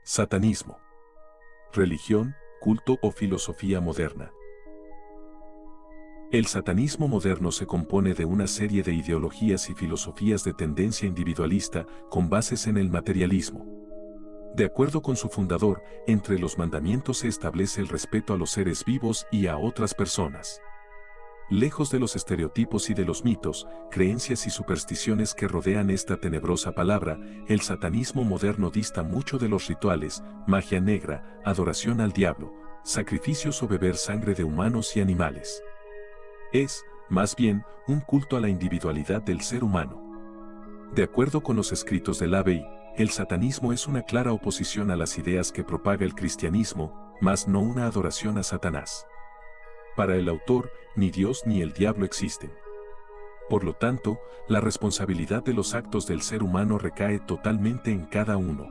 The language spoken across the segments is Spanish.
Satanismo. Religión, culto o filosofía moderna. El satanismo moderno se compone de una serie de ideologías y filosofías de tendencia individualista con bases en el materialismo. De acuerdo con su fundador, entre los mandamientos se establece el respeto a los seres vivos y a otras personas. Lejos de los estereotipos y de los mitos, creencias y supersticiones que rodean esta tenebrosa palabra, el satanismo moderno dista mucho de los rituales, magia negra, adoración al diablo, sacrificios o beber sangre de humanos y animales. Es, más bien, un culto a la individualidad del ser humano. De acuerdo con los escritos de LaVey, el satanismo es una clara oposición a las ideas que propaga el cristianismo, mas no una adoración a Satanás. Para el autor, ni Dios ni el diablo existen. Por lo tanto, la responsabilidad de los actos del ser humano recae totalmente en cada uno.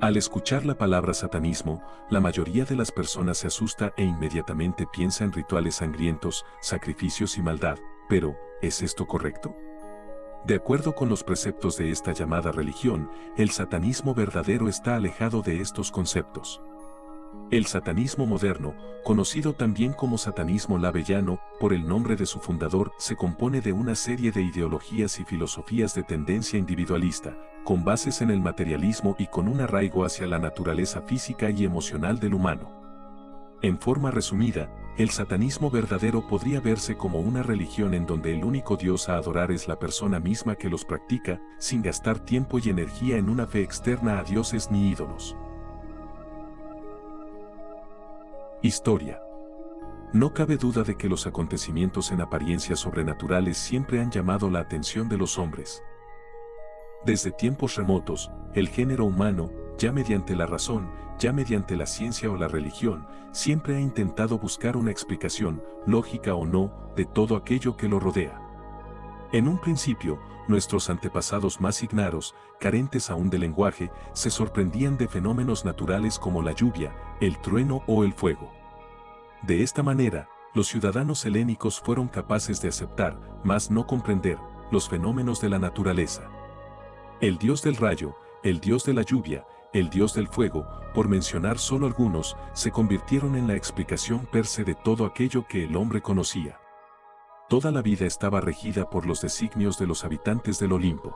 Al escuchar la palabra satanismo, la mayoría de las personas se asusta e inmediatamente piensa en rituales sangrientos, sacrificios y maldad, pero, ¿es esto correcto? De acuerdo con los preceptos de esta llamada religión, el satanismo verdadero está alejado de estos conceptos. El satanismo moderno, conocido también como satanismo laveyano, por el nombre de su fundador, se compone de una serie de ideologías y filosofías de tendencia individualista, con bases en el materialismo y con un arraigo hacia la naturaleza física y emocional del humano. En forma resumida, el satanismo verdadero podría verse como una religión en donde el único Dios a adorar es la persona misma que los practica, sin gastar tiempo y energía en una fe externa a dioses ni ídolos. Historia. No cabe duda de que los acontecimientos en apariencia sobrenaturales siempre han llamado la atención de los hombres. Desde tiempos remotos, el género humano, ya mediante la razón, ya mediante la ciencia o la religión, siempre ha intentado buscar una explicación, lógica o no, de todo aquello que lo rodea. En un principio, nuestros antepasados más ignaros, carentes aún de lenguaje, se sorprendían de fenómenos naturales como la lluvia, el trueno o el fuego. De esta manera, los ciudadanos helénicos fueron capaces de aceptar, mas no comprender, los fenómenos de la naturaleza. El dios del rayo, el dios de la lluvia, el dios del fuego, por mencionar solo algunos, se convirtieron en la explicación per se de todo aquello que el hombre conocía. Toda la vida estaba regida por los designios de los habitantes del Olimpo.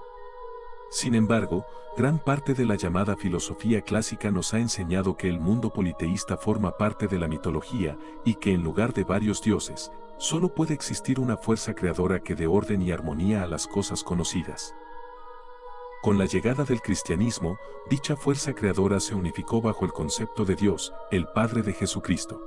Sin embargo, gran parte de la llamada filosofía clásica nos ha enseñado que el mundo politeísta forma parte de la mitología y que en lugar de varios dioses, solo puede existir una fuerza creadora que dé orden y armonía a las cosas conocidas. Con la llegada del cristianismo, dicha fuerza creadora se unificó bajo el concepto de Dios, el Padre de Jesucristo.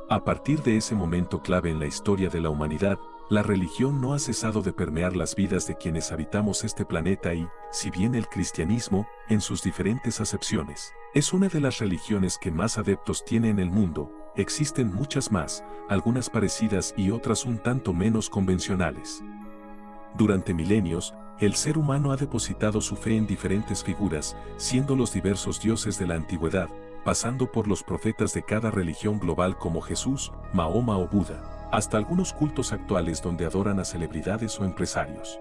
A partir de ese momento clave en la historia de la humanidad, la religión no ha cesado de permear las vidas de quienes habitamos este planeta y, si bien el cristianismo, en sus diferentes acepciones, es una de las religiones que más adeptos tiene en el mundo, existen muchas más, algunas parecidas y otras un tanto menos convencionales. Durante milenios, el ser humano ha depositado su fe en diferentes figuras, siendo los diversos dioses de la antigüedad, pasando por los profetas de cada religión global como Jesús, Mahoma o Buda, hasta algunos cultos actuales donde adoran a celebridades o empresarios.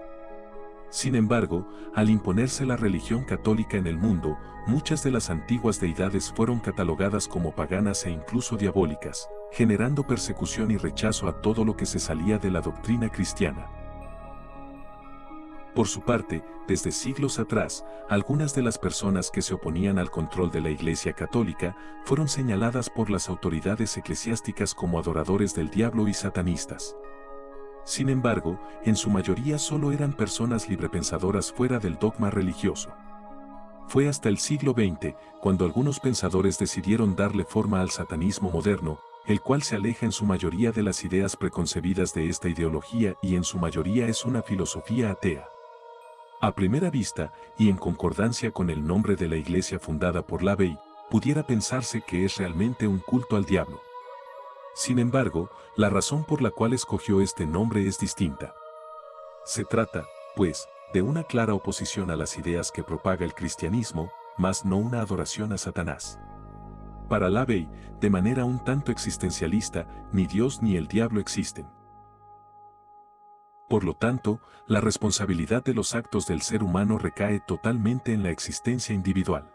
Sin embargo, al imponerse la religión católica en el mundo, muchas de las antiguas deidades fueron catalogadas como paganas e incluso diabólicas, generando persecución y rechazo a todo lo que se salía de la doctrina cristiana. Por su parte, desde siglos atrás, algunas de las personas que se oponían al control de la Iglesia Católica fueron señaladas por las autoridades eclesiásticas como adoradores del diablo y satanistas. Sin embargo, en su mayoría solo eran personas librepensadoras fuera del dogma religioso. Fue hasta el siglo XX, cuando algunos pensadores decidieron darle forma al satanismo moderno, el cual se aleja en su mayoría de las ideas preconcebidas de esta ideología y en su mayoría es una filosofía atea. A primera vista, y en concordancia con el nombre de la iglesia fundada por LaVey, pudiera pensarse que es realmente un culto al diablo. Sin embargo, la razón por la cual escogió este nombre es distinta. Se trata, pues, de una clara oposición a las ideas que propaga el cristianismo, mas no una adoración a Satanás. Para LaVey, de manera un tanto existencialista, ni Dios ni el diablo existen. Por lo tanto, la responsabilidad de los actos del ser humano recae totalmente en la existencia individual.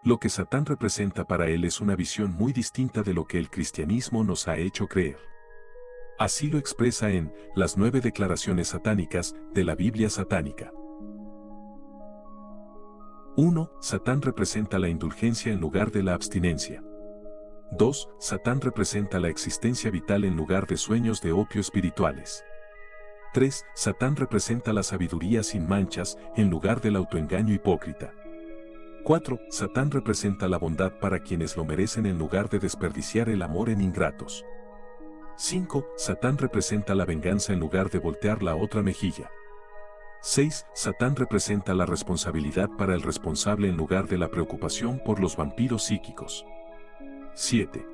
Lo que Satán representa para él es una visión muy distinta de lo que el cristianismo nos ha hecho creer. Así lo expresa en Las 9 declaraciones satánicas de la Biblia satánica. 1. Satán representa la indulgencia en lugar de la abstinencia. 2. Satán representa la existencia vital en lugar de sueños de opio espirituales. 3. Satán representa la sabiduría sin manchas en lugar del autoengaño hipócrita. 4. Satán representa la bondad para quienes lo merecen en lugar de desperdiciar el amor en ingratos. 5. Satán representa la venganza en lugar de voltear la otra mejilla. 6. Satán representa la responsabilidad para el responsable en lugar de la preocupación por los vampiros psíquicos. 7.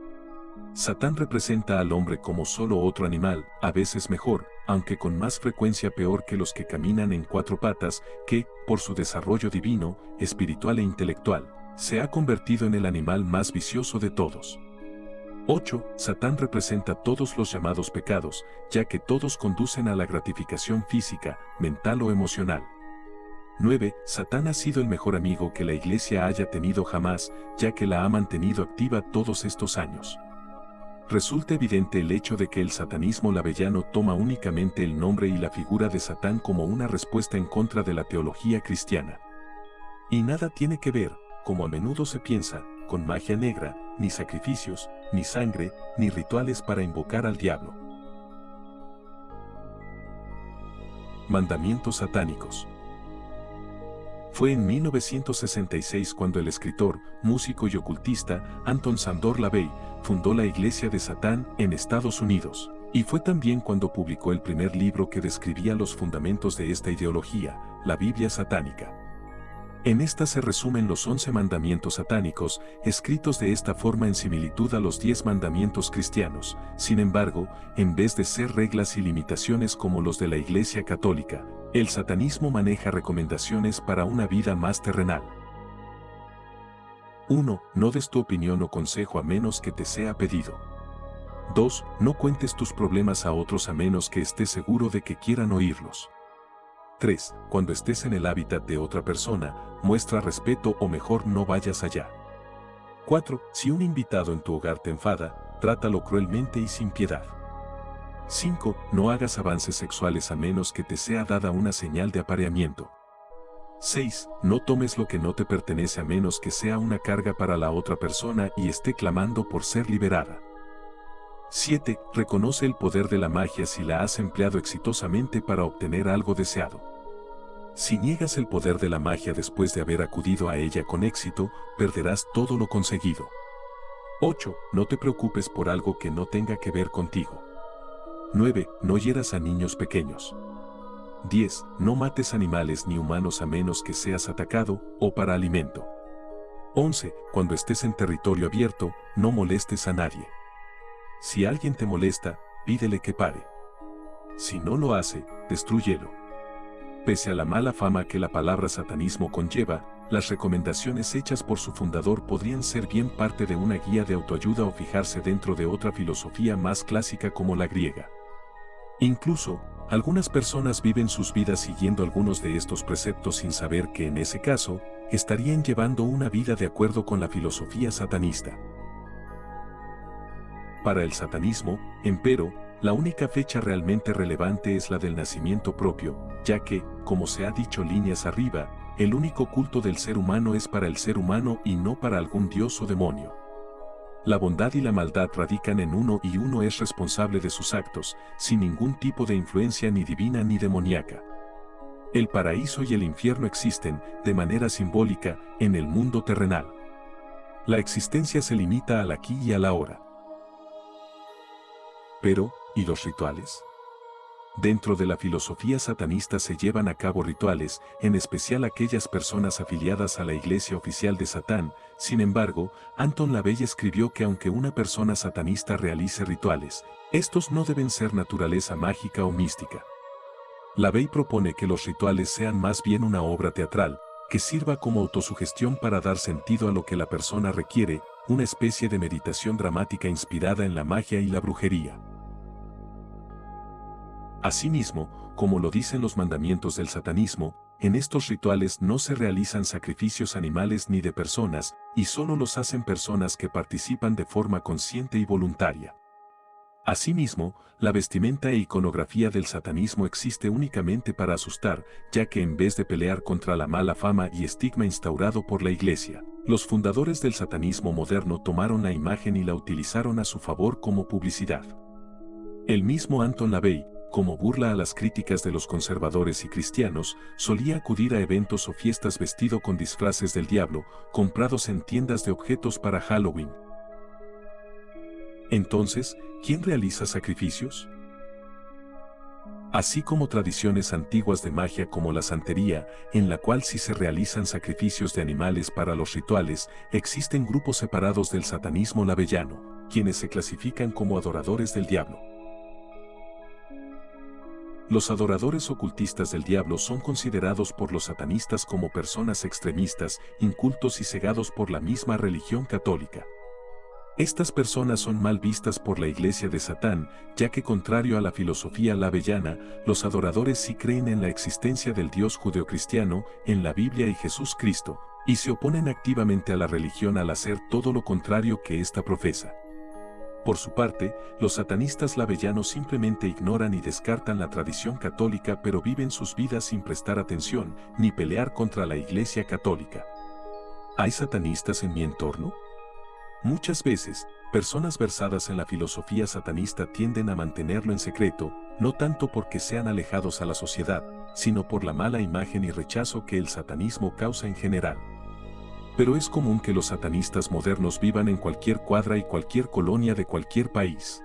Satán representa al hombre como solo otro animal, a veces mejor, aunque con más frecuencia peor que los que caminan en 4 patas, que, por su desarrollo divino, espiritual e intelectual, se ha convertido en el animal más vicioso de todos. 8. Satán representa todos los llamados pecados, ya que todos conducen a la gratificación física, mental o emocional. 9. Satán ha sido el mejor amigo que la Iglesia haya tenido jamás, ya que la ha mantenido activa todos estos años. Resulta evidente el hecho de que el satanismo lavellano toma únicamente el nombre y la figura de Satán como una respuesta en contra de la teología cristiana. Y nada tiene que ver, como a menudo se piensa, con magia negra, ni sacrificios, ni sangre, ni rituales para invocar al diablo. Mandamientos satánicos. Fue en 1966 cuando el escritor, músico y ocultista Anton Szandor LaVey fundó la Iglesia de Satán en Estados Unidos, y fue también cuando publicó el primer libro que describía los fundamentos de esta ideología, la Biblia satánica. En esta se resumen los 11 mandamientos satánicos, escritos de esta forma en similitud a los 10 mandamientos cristianos. Sin embargo, en vez de ser reglas y limitaciones como los de la Iglesia Católica, el satanismo maneja recomendaciones para una vida más terrenal. 1. No des tu opinión o consejo a menos que te sea pedido. 2. No cuentes tus problemas a otros a menos que estés seguro de que quieran oírlos. 3. Cuando estés en el hábitat de otra persona, muestra respeto o mejor no vayas allá. 4. Si un invitado en tu hogar te enfada, trátalo cruelmente y sin piedad. 5. No hagas avances sexuales a menos que te sea dada una señal de apareamiento. 6. No tomes lo que no te pertenece a menos que sea una carga para la otra persona y esté clamando por ser liberada. 7. Reconoce el poder de la magia si la has empleado exitosamente para obtener algo deseado. Si niegas el poder de la magia después de haber acudido a ella con éxito, perderás todo lo conseguido. 8. No te preocupes por algo que no tenga que ver contigo. 9. No hieras a niños pequeños. 10. No mates animales ni humanos a menos que seas atacado o para alimento. 11. Cuando estés en territorio abierto, no molestes a nadie. Si alguien te molesta, pídele que pare. Si no lo hace, destrúyelo. Pese a la mala fama que la palabra satanismo conlleva, las recomendaciones hechas por su fundador podrían ser bien parte de una guía de autoayuda o fijarse dentro de otra filosofía más clásica como la griega. Incluso, algunas personas viven sus vidas siguiendo algunos de estos preceptos sin saber que en ese caso, estarían llevando una vida de acuerdo con la filosofía satanista. Para el satanismo, empero, la única fecha realmente relevante es la del nacimiento propio, ya que, como se ha dicho líneas arriba, el único culto del ser humano es para el ser humano y no para algún dios o demonio. La bondad y la maldad radican en uno y uno es responsable de sus actos, sin ningún tipo de influencia ni divina ni demoníaca. El paraíso y el infierno existen, de manera simbólica, en el mundo terrenal. La existencia se limita al aquí y a la ahora. Pero, ¿y los rituales? Dentro de la filosofía satanista se llevan a cabo rituales, en especial aquellas personas afiliadas a la iglesia oficial de Satán. Sin embargo, Anton LaVey escribió que aunque una persona satanista realice rituales, estos no deben ser naturaleza mágica o mística. LaVey propone que los rituales sean más bien una obra teatral, que sirva como autosugestión para dar sentido a lo que la persona requiere, una especie de meditación dramática inspirada en la magia y la brujería. Asimismo, como lo dicen los mandamientos del satanismo, en estos rituales no se realizan sacrificios animales ni de personas, y solo los hacen personas que participan de forma consciente y voluntaria. Asimismo, la vestimenta e iconografía del satanismo existe únicamente para asustar, ya que en vez de pelear contra la mala fama y estigma instaurado por la Iglesia, los fundadores del satanismo moderno tomaron la imagen y la utilizaron a su favor como publicidad. El mismo Anton LaVey, como burla a las críticas de los conservadores y cristianos, solía acudir a eventos o fiestas vestido con disfraces del diablo, comprados en tiendas de objetos para Halloween. Entonces, ¿quién realiza sacrificios? Así como tradiciones antiguas de magia como la santería, en la cual sí se realizan sacrificios de animales para los rituales, existen grupos separados del satanismo lavellano, quienes se clasifican como adoradores del diablo. Los adoradores ocultistas del diablo son considerados por los satanistas como personas extremistas, incultos y cegados por la misma religión católica. Estas personas son mal vistas por la Iglesia de Satán, ya que contrario a la filosofía lavellana, los adoradores sí creen en la existencia del Dios judeocristiano, en la Biblia y Jesús Cristo, y se oponen activamente a la religión al hacer todo lo contrario que ésta profesa. Por su parte, los satanistas lavellanos simplemente ignoran y descartan la tradición católica, pero viven sus vidas sin prestar atención ni pelear contra la Iglesia católica. ¿Hay satanistas en mi entorno? Muchas veces, personas versadas en la filosofía satanista tienden a mantenerlo en secreto, no tanto porque sean alejados a la sociedad, sino por la mala imagen y rechazo que el satanismo causa en general. Pero es común que los satanistas modernos vivan en cualquier cuadra y cualquier colonia de cualquier país.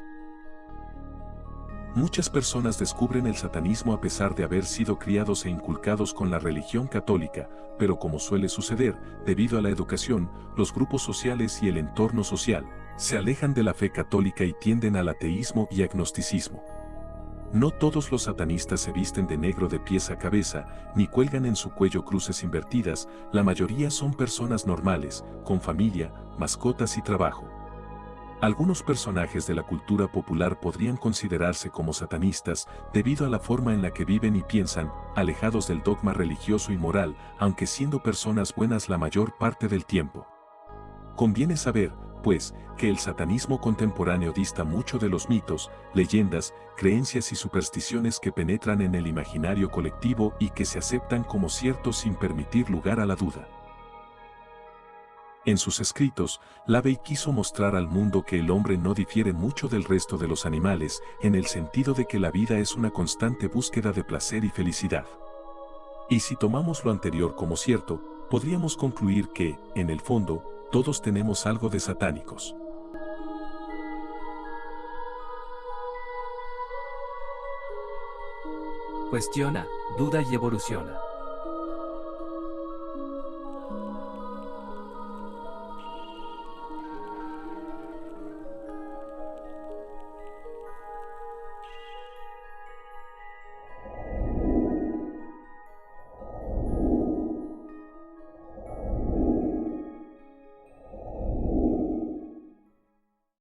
Muchas personas descubren el satanismo a pesar de haber sido criados e inculcados con la religión católica, pero como suele suceder, debido a la educación, los grupos sociales y el entorno social, se alejan de la fe católica y tienden al ateísmo y agnosticismo. No todos los satanistas se visten de negro de pies a cabeza, ni cuelgan en su cuello cruces invertidas, la mayoría son personas normales, con familia, mascotas y trabajo. Algunos personajes de la cultura popular podrían considerarse como satanistas debido a la forma en la que viven y piensan, alejados del dogma religioso y moral, aunque siendo personas buenas la mayor parte del tiempo. Conviene saber, pues, que el satanismo contemporáneo dista mucho de los mitos, leyendas, creencias y supersticiones que penetran en el imaginario colectivo y que se aceptan como ciertos sin permitir lugar a la duda. En sus escritos, LaVey quiso mostrar al mundo que el hombre no difiere mucho del resto de los animales, en el sentido de que la vida es una constante búsqueda de placer y felicidad. Y si tomamos lo anterior como cierto, podríamos concluir que, en el fondo, todos tenemos algo de satánicos. Cuestiona, duda y evoluciona.